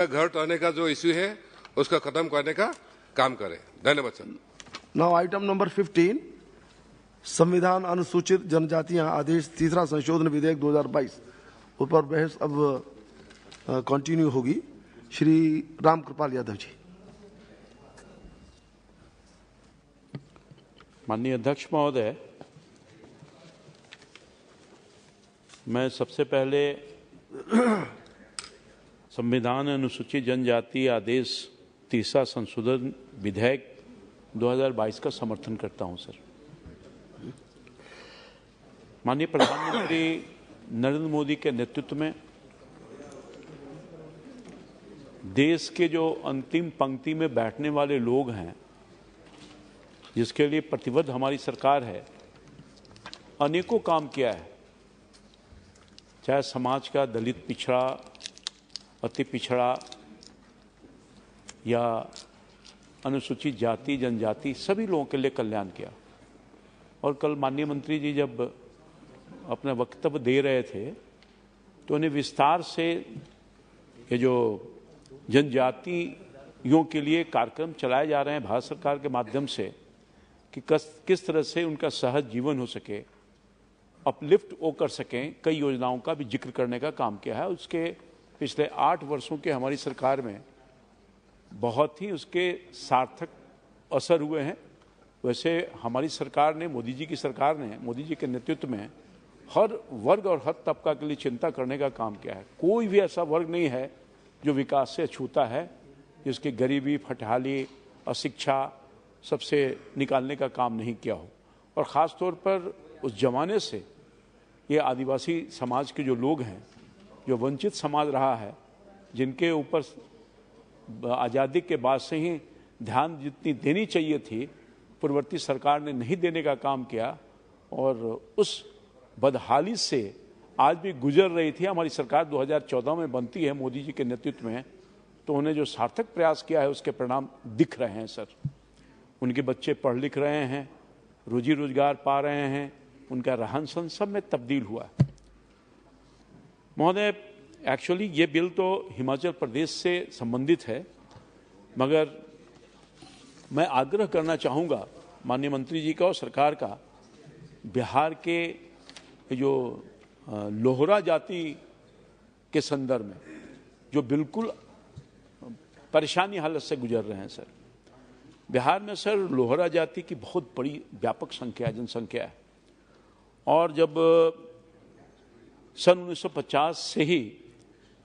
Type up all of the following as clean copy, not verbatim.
घर रहने का जो इश्यू है उसका खत्म करने का काम करें। धन्यवाद सर। नाउ आइटम नंबर 15, संविधान अनुसूचित जनजातियां आदेश तीसरा संशोधन विधेयक 2022 ऊपर बहस अब कंटिन्यू होगी। श्री रामकृपाल यादव जी। माननीय अध्यक्ष महोदय, मैं सबसे पहले संविधान अनुसूचित जनजाति आदेश तीसरा संशोधन विधेयक 2022 का समर्थन करता हूं सर। माननीय प्रधानमंत्री नरेंद्र मोदी के नेतृत्व में देश के जो अंतिम पंक्ति में बैठने वाले लोग हैं, जिसके लिए प्रतिबद्ध हमारी सरकार है, अनेकों काम किया है। चाहे समाज का दलित पिछड़ा, अति पिछड़ा या अनुसूचित जाति जनजाति, सभी लोगों के लिए कल्याण किया। और कल माननीय मंत्री जी जब अपना वक्तव्य दे रहे थे तो उन्हें विस्तार से ये जो जनजातियों के लिए कार्यक्रम चलाए जा रहे हैं भारत सरकार के माध्यम से, कि किस तरह से उनका सहज जीवन हो सके, अपलिफ्ट वो कर सकें, कई योजनाओं का भी जिक्र करने का काम किया है। उसके पिछले 8 वर्षों के हमारी सरकार में बहुत ही उसके सार्थक असर हुए हैं। वैसे हमारी सरकार ने, मोदी जी की सरकार ने, मोदी जी के नेतृत्व में हर वर्ग और हर तबका के लिए चिंता करने का काम किया है। कोई भी ऐसा वर्ग नहीं है जो विकास से अछूता है, जिसकी गरीबी, फटहाली, अशिक्षा सबसे निकालने का काम नहीं किया हो। और ख़ास तौर पर उस जमाने से ये आदिवासी समाज के जो लोग हैं, जो वंचित समाज रहा है, जिनके ऊपर आज़ादी के बाद से ही ध्यान जितनी देनी चाहिए थी पूर्ववर्ती सरकार ने नहीं देने का काम किया, और उस बदहाली से आज भी गुजर रही थी। हमारी सरकार 2014 में बनती है मोदी जी के नेतृत्व में, तो उन्हें जो सार्थक प्रयास किया है उसके परिणाम दिख रहे हैं सर। उनके बच्चे पढ़ लिख रहे हैं, रोजी रोजगार पा रहे हैं, उनका रहन सहन सब में तब्दील हुआ है। महोदय, एक्चुअली ये बिल तो हिमाचल प्रदेश से संबंधित है, मगर मैं आग्रह करना चाहूँगा माननीय मंत्री जी का और सरकार का, बिहार के जो लोहरा जाति के संदर्भ में जो बिल्कुल परेशानी हालत से गुजर रहे हैं सर। बिहार में सर लोहरा जाति की बहुत बड़ी व्यापक संख्या, जनसंख्या है। और जब सन 1950 से ही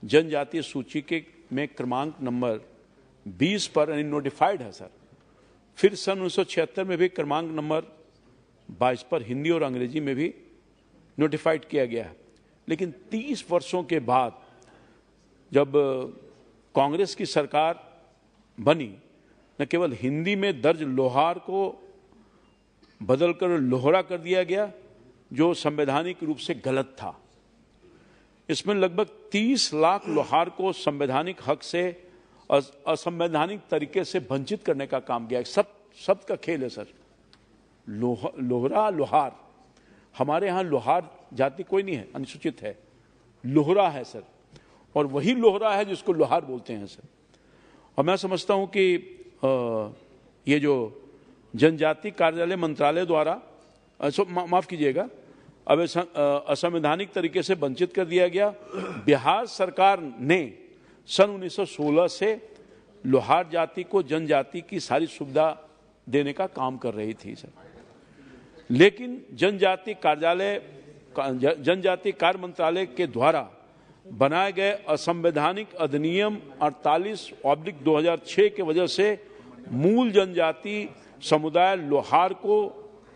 जनजातीय सूची के में क्रमांक नंबर 20 पर नोटिफाइड है सर। फिर सन 1976 में भी क्रमांक नंबर 22 पर हिंदी और अंग्रेजी में भी नोटिफाइड किया गया है। लेकिन 30 वर्षों के बाद जब कांग्रेस की सरकार बनी, न केवल हिंदी में दर्ज लोहार को बदलकर लोहरा कर दिया गया, जो संवैधानिक रूप से गलत था। इसमें लगभग 30 लाख लोहार को संवैधानिक हक से असंवैधानिक तरीके से वंचित करने का काम किया। सब का खेल है सर। लोहरा, लोहार, हमारे यहाँ लोहार जाति कोई नहीं है, अनुसूचित है, लोहरा है सर। और वही लोहरा है जिसको लोहार बोलते हैं सर। और मैं समझता हूँ कि ये जो जनजाति कार्यालय मंत्रालय द्वारा, माफ कीजिएगा, अब असंवैधानिक तरीके से वंचित कर दिया गया। बिहार सरकार ने सन 1916 से लोहार जाति को जनजाति की सारी सुविधा देने का काम कर रही थी सर। लेकिन जनजाति कार्य मंत्रालय के द्वारा बनाए गए असंवैधानिक अधिनियम 48/2006 के वजह से मूल जनजाति समुदाय लोहार को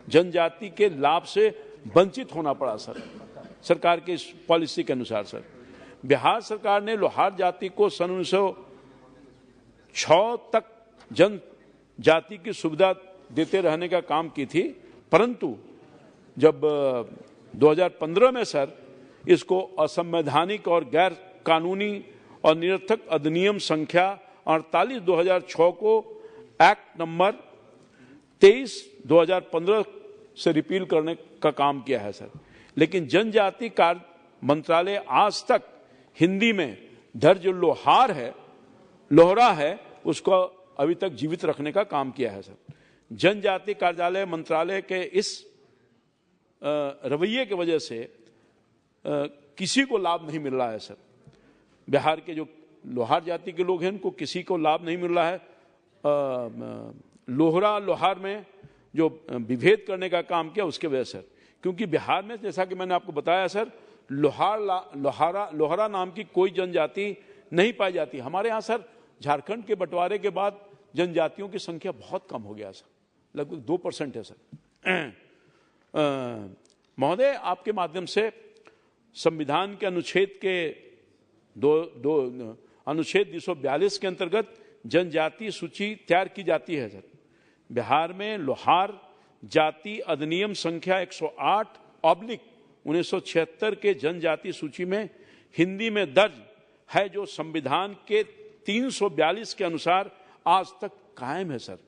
जनजाति के लाभ से वंचित होना पड़ा सर। सरकार की इस पॉलिसी के अनुसार सर, बिहार सरकार ने लोहार जाति को सन 1906 तक जनजाति की सुविधा देते रहने का काम की थी, परंतु जब 2015 में सर इसको असंवैधानिक और गैर कानूनी और निरर्थक अधिनियम संख्या 48/2006 को एक्ट नंबर 23/2015 से रिपील करने का काम किया है सर। लेकिन जनजाति कार्य मंत्रालय आज तक हिंदी में दर्ज लोहार है लोहरा है उसको अभी तक जीवित रखने का काम किया है सर। जनजाति कार्यालय मंत्रालय के इस रवैये की वजह से किसी को लाभ नहीं मिल रहा है सर। बिहार के जो लोहार जाति के लोग हैं उनको किसी को लाभ नहीं मिल रहा है। लोहार में जो विभेद करने का काम किया उसके वजह से, क्योंकि बिहार में जैसा कि मैंने आपको बताया सर, लोहारा नाम की कोई जनजाति नहीं पाई जाती। हमारे यहाँ सर झारखंड के बंटवारे के बाद जनजातियों की संख्या बहुत कम हो गया सर, लगभग 2% है सर। महोदय, आपके माध्यम से संविधान के अनुच्छेद 242 के अंतर्गत जनजाति सूची तैयार की जाती है सर। बिहार में लोहार जाति अधिनियम संख्या 108/1976 के जनजाति सूची में हिंदी में दर्ज है, जो संविधान के 342 के अनुसार आज तक कायम है सर।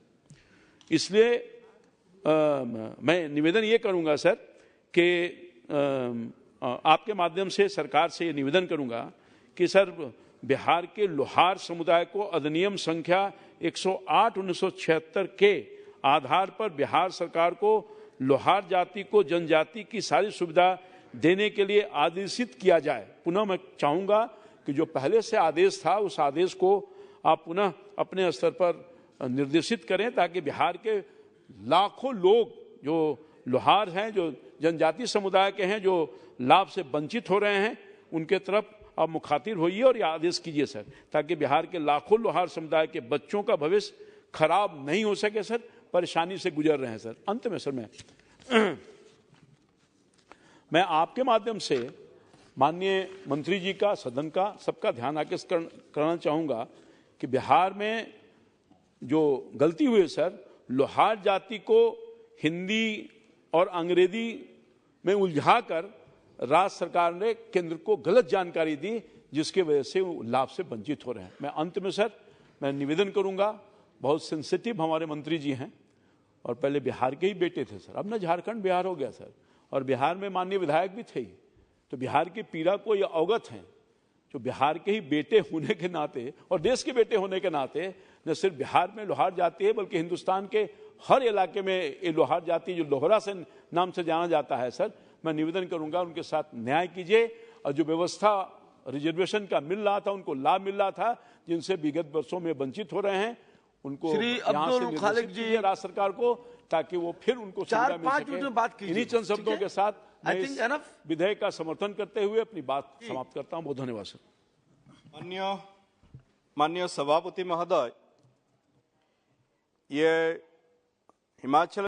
इसलिए मैं निवेदन ये करूंगा सर कि आपके माध्यम से सरकार से ये निवेदन करूंगा कि सर बिहार के लोहार समुदाय को अधिनियम संख्या 108/1976 के आधार पर बिहार सरकार को लोहार जाति को जनजाति की सारी सुविधा देने के लिए आदेशित किया जाए। पुनः मैं चाहूंगा कि जो पहले से आदेश था उस आदेश को आप पुनः अपने स्तर पर निर्देशित करें, ताकि बिहार के लाखों लोग जो लोहार हैं, जो जनजाति समुदाय के हैं, जो लाभ से वंचित हो रहे हैं, उनके तरफ आप मुखातिब होइए और ये आदेश कीजिए सर, ताकि बिहार के लाखों लोहार समुदाय के बच्चों का भविष्य खराब नहीं हो सके सर। परेशानी से गुजर रहे हैं सर। अंत में सर मैं आपके माध्यम से माननीय मंत्री जी का, सदन का, सबका ध्यान आकृष्ट करना चाहूंगा कि बिहार में जो गलती हुई सर, लोहार जाति को हिंदी और अंग्रेजी में उलझाकर राज्य सरकार ने केंद्र को गलत जानकारी दी, जिसके वजह से वो लाभ से वंचित हो रहे हैं। मैं अंत में सर मैं निवेदन करूंगा, बहुत सेंसिटिव हमारे मंत्री जी हैं और पहले बिहार के ही बेटे थे सर, अब ना झारखंड बिहार हो गया सर, और बिहार में माननीय विधायक भी थे, तो बिहार की पीड़ा को ये अवगत हैं। जो बिहार के ही बेटे होने के नाते और देश के बेटे होने के नाते न सिर्फ बिहार में लोहार जाति है, बल्कि हिंदुस्तान के हर इलाके में ये लोहार जाति जो लोहरा से नाम से जाना जाता है सर, मैं निवेदन करूंगा उनके साथ न्याय कीजिए, और जो व्यवस्था रिजर्वेशन का मिल रहा था, उनको लाभ मिल रहा था, जिनसे विगत वर्षों में वंचित हो रहे हैं, उनको श्री अब्दुल खालिक जी राज्य सरकार को, ताकि वो फिर उनको 4-5 मिनट में बात कीजिए। इन्हीं चंद शब्दों के साथ enough? विधेयक का समर्थन करते हुए अपनी बात समाप्त करता हूं। बहुत धन्यवाद सर। माननीय सभापति महोदय, ये हिमाचल